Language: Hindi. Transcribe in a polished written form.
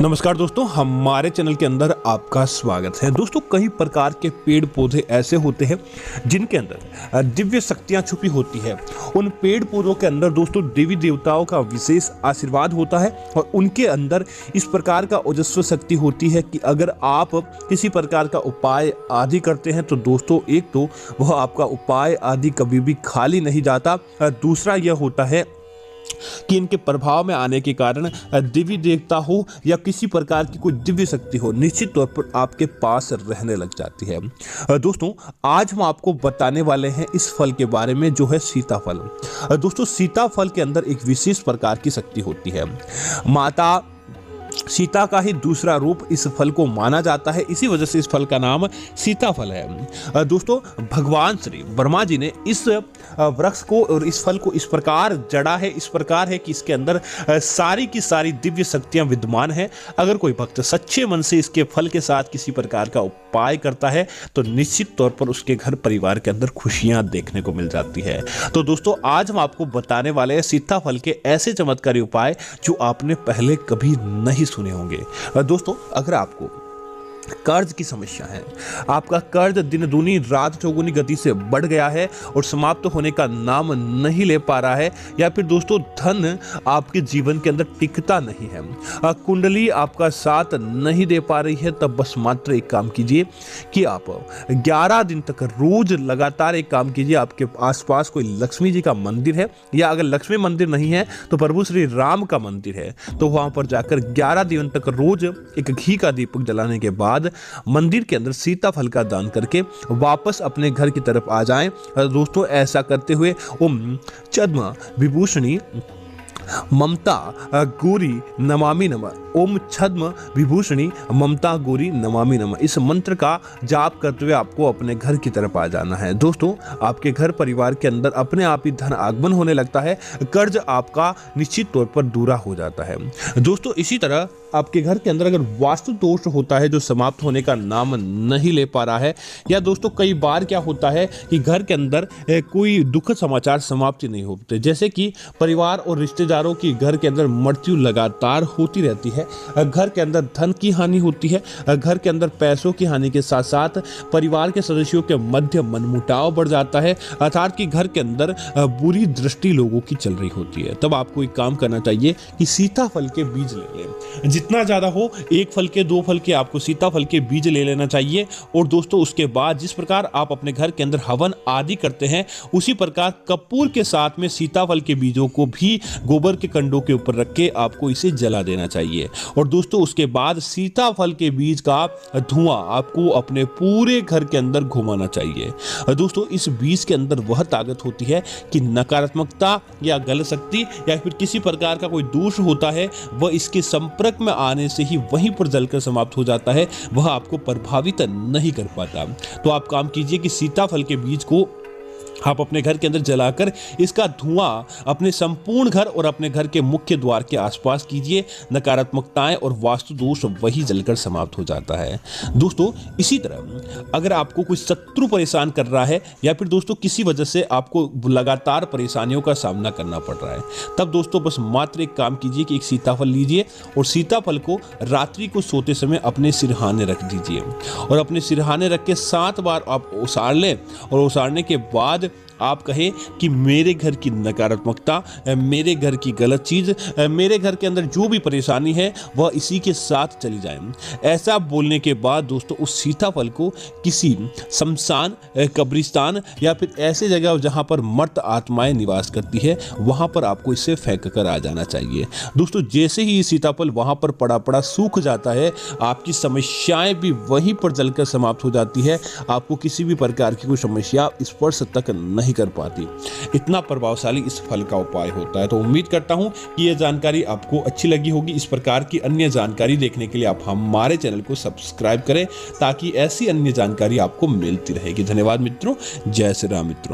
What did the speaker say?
नमस्कार दोस्तों, हमारे चैनल के अंदर आपका स्वागत है। दोस्तों, कई प्रकार के पेड़ पौधे ऐसे होते हैं जिनके अंदर दिव्य शक्तियां छुपी होती है। उन पेड़ पौधों के अंदर दोस्तों देवी देवताओं का विशेष आशीर्वाद होता है और उनके अंदर इस प्रकार का ओजस्व शक्ति होती है कि अगर आप किसी प्रकार का उपाय आदि करते हैं तो दोस्तों एक तो वह आपका उपाय आदि कभी भी खाली नहीं जाता। दूसरा यह होता है कि इनके प्रभाव में आने के कारण देवी देवता हो या किसी प्रकार की कोई दिव्य शक्ति हो, निश्चित तौर पर आपके पास रहने लग जाती है। दोस्तों, आज हम आपको बताने वाले हैं इस फल के बारे में जो है सीताफल। दोस्तों, सीताफल के अंदर एक विशेष प्रकार की शक्ति होती है। माता सीता का ही दूसरा रूप इस फल को माना जाता है, इसी वजह से इस फल का नाम सीताफल है। दोस्तों, भगवान श्री ब्रह्मा जी ने इस वृक्ष को और इस फल को इस प्रकार जड़ा है, इस प्रकार है कि इसके अंदर सारी की सारी दिव्य शक्तियां विद्यमान हैं। अगर कोई भक्त सच्चे मन से इसके फल के साथ किसी प्रकार का उपाय करता है तो निश्चित तौर पर उसके घर परिवार के अंदर खुशियां देखने को मिल जाती है। तो दोस्तों, आज हम आपको बताने वाले हैं सीताफल के ऐसे चमत्कारी उपाय जो आपने पहले कभी नहीं सुने होंगे। दोस्तों, अगर आपको कर्ज की समस्या है, आपका कर्ज दिन दूनी रात चौगुनी गति से बढ़ गया है और समाप्त होने का नाम नहीं ले पा रहा है, या फिर दोस्तों धन आपके जीवन के अंदर टिकता नहीं है, कुंडली आपका साथ नहीं दे पा रही है, तब बस मात्र एक काम कीजिए कि आप 11 दिन तक रोज लगातार एक काम कीजिए। आपके आसपास कोई लक्ष्मी जी का मंदिर है, या अगर लक्ष्मी मंदिर नहीं है तो प्रभु श्री राम का मंदिर है, तो वहां पर जाकर 11 दिन तक रोज एक घी का दीपक जलाने के बाद मंदिर के अंदर सीताफल का दान करके वापस अपने घर की तरफ आ जाएं। दोस्तों, ऐसा करते हुए ओम छद्म विभूषणी ममता गौरी नमामि नमः, ओम छद्म विभूषणी ममता गौरी नमामि नमः, इस मंत्र का जाप करते हुए आपको अपने घर की तरफ आ जाना है। दोस्तों, आपके घर परिवार के अंदर अपने आप ही धन आगमन होने लगता है, कर्ज आपका निश्चित तौर पर दूरा हो जाता है। दोस्तों, इसी तरह आपके घर के अंदर अगर वास्तु दोष होता है जो समाप्त होने का नाम नहीं ले पा रहा है, या दोस्तों कई बार क्या होता है कि घर के अंदर कोई दुखद समाचार समाप्ति नहीं होते, जैसे कि परिवार और रिश्तेदारों की घर के अंदर मृत्यु लगातार होती रहती है, घर के अंदर धन की हानि होती है, घर के अंदर पैसों की हानि के साथ साथ परिवार के सदस्यों के मध्य मनमुटाव बढ़ जाता है, अर्थात कि घर के अंदर बुरी दृष्टि लोगों की चल रही होती है, तब आपको एक काम करना चाहिए कि सीताफल के बीज ले लें। जितना ज्यादा हो, एक फल के, 2 फल के, आपको सीताफल के बीज ले लेना चाहिए। और दोस्तों, उसके बाद जिस प्रकार आप अपने घर के अंदर हवन आदि करते हैं, उसी प्रकार कपूर के साथ में सीताफल के बीजों को भी गोबर के कंडों के ऊपर रख के आपको इसे जला देना चाहिए। और दोस्तों, उसके बाद सीताफल के बीज का धुआं आपको अपने पूरे घर के अंदर घुमाना चाहिए। दोस्तों, इस बीज के अंदर वह ताकत होती है कि नकारात्मकता या गलत शक्ति या फिर किसी प्रकार का कोई दोष होता है, वह इसके संपर्क में आने से ही वहीं पर जलकर समाप्त हो जाता है, वह आपको प्रभावित नहीं कर पाता। तो आप काम कीजिए कि सीताफल के बीज को आप अपने घर के अंदर जलाकर इसका धुआं अपने संपूर्ण घर और अपने घर के मुख्य द्वार के आसपास कीजिए। नकारात्मकताएं और वास्तु दोष वही जलकर समाप्त हो जाता है। दोस्तों, इसी तरह अगर आपको कोई शत्रु परेशान कर रहा है, या फिर दोस्तों किसी वजह से आपको लगातार परेशानियों का सामना करना पड़ रहा है, तब दोस्तों बस मात्र एक काम कीजिए कि एक सीताफल लीजिए और सीताफल को रात्रि को सोते समय अपने सिरहाने रख दीजिए, और अपने सिरहाने रख के 7 बार आप उसार लें, और उसारने के बाद आप कहें कि मेरे घर की नकारात्मकता, मेरे घर की गलत चीज, मेरे घर के अंदर जो भी परेशानी है वह इसी के साथ चली जाए। ऐसा बोलने के बाद दोस्तों उस सीताफल को किसी शमशान, कब्रिस्तान या फिर ऐसे जगह जहां पर मर्त आत्माएं निवास करती है, वहां पर आपको इसे फेंक कर आ जाना चाहिए। दोस्तों, जैसे ही ये सीताफल वहां पर पड़ा पड़ा सूख जाता है, आपकी समस्याएं भी वहीं पर जलकर समाप्त हो जाती है। आपको किसी भी प्रकार की कोई समस्या स्पर्श तक नहीं कर पाती। इतना प्रभावशाली इस फल का उपाय होता है। तो उम्मीद करता हूं कि यह जानकारी आपको अच्छी लगी होगी। इस प्रकार की अन्य जानकारी देखने के लिए आप हमारे चैनल को सब्सक्राइब करें, ताकि ऐसी अन्य जानकारी आपको मिलती रहेगी। धन्यवाद मित्रों। जय श्री राम मित्रों।